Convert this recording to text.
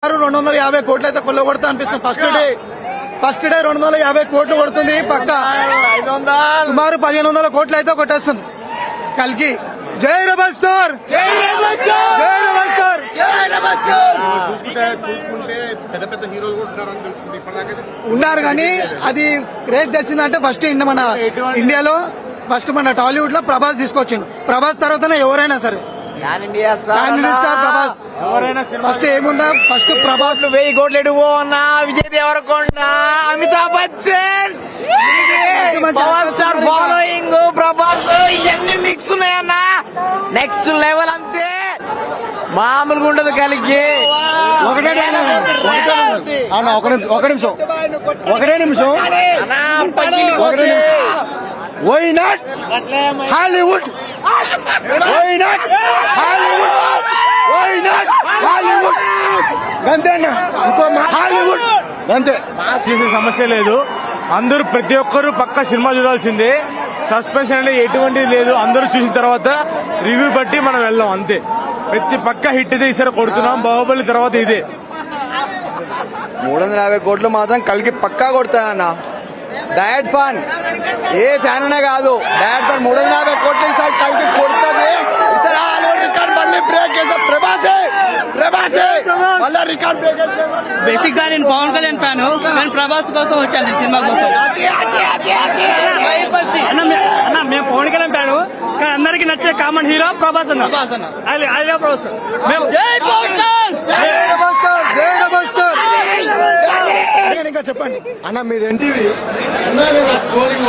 250 కోట్లు అయితే కొల్లగొడతా అనిపిస్తుంది. ఫస్ట్ డే 250 కోట్లు కొడుతుంది పక్క. సుమారు 1500 కోట్లు అయితే కొట్టేస్తుంది కల్కి. జై రెబల్ స్టార్, జై రెబల్ స్టార్. ఉన్నారు కానీ అది రేట్ తెచ్చిందంటే ఫస్ట్ మన ఇండియాలో ఫస్ట్ మన టాలీవుడ్ లో ప్రభాస్ తీసుకొచ్చిండు. ప్రభాస్ తర్వాతనే ఎవరైనా సరే ప్రభాస్. ఫస్ట్ ఏముందా, ఫస్ట్ ప్రభాస్ 1000 కోట్లు ఎడువో అన్నా. Vijay Deverakonda, Amitabh Bachchan, power star following, Prabhas, ఇవన్నీ మిక్స్ ఉన్నాయన్నా. నెక్స్ట్ లెవెల్ అంతే, మామూలుగా ఉండదు కలిగి. ఒకటే నిమిషం why not Hollywood, why not Hollywood, why not Hollywood అంతే అన్న. ఇంకో హాలీవుడ్ అంతే. చేసే సమస్య లేదు. అందరూ ప్రతి ఒక్కరు పక్క సినిమా చూడాల్సిందే. సస్పెన్షన్ అనేది ఎటువంటిది లేదు. అందరూ చూసిన తర్వాత రివ్యూ బట్టి మనం వెళ్దాం అంతే. ప్రతి పక్క హిట్ అయితే ఈసారి కొడుతున్నాం. బాహుబలి తర్వాత ఇదే. 350 కోట్లు మాత్రం కలికి పక్కా కొడతాయన్న. డయట్ ఫ్యాన్, ఏ ఫ్యాన్ అనే కాదు, డయట్ ఫ్యాన్ 350 కోట్లు ఈసారి కలికి కొడుతుంది. ఈసారి హాలీవుడ్ రికార్డ్ మళ్ళీ బ్రేక్ చేస్తారు. ప్రభాసే మళ్ళీ రికార్డ్ బ్రేక్ చేస్తారు. బేసిక్ గా నేను పవన్ కళ్యాణ్ ఫ్యాన్. నేను ప్రభాస్ కోసం వచ్చాను సినిమా కోసం. అన్న మేము పవన్ కళ్యాణ్ ఫ్యాను, కానీ అందరికి నచ్చే కామన్ హీరో ప్రభాస్ అన్న. I love Prabhas. మేము జై పవన్ కళ్యాణ్, జై రెబల్ స్టార్, జై రెబల్ స్టార్. ఇంకా చెప్పండి అన్న మీది ఎన్టీవీ స్కోరింగ్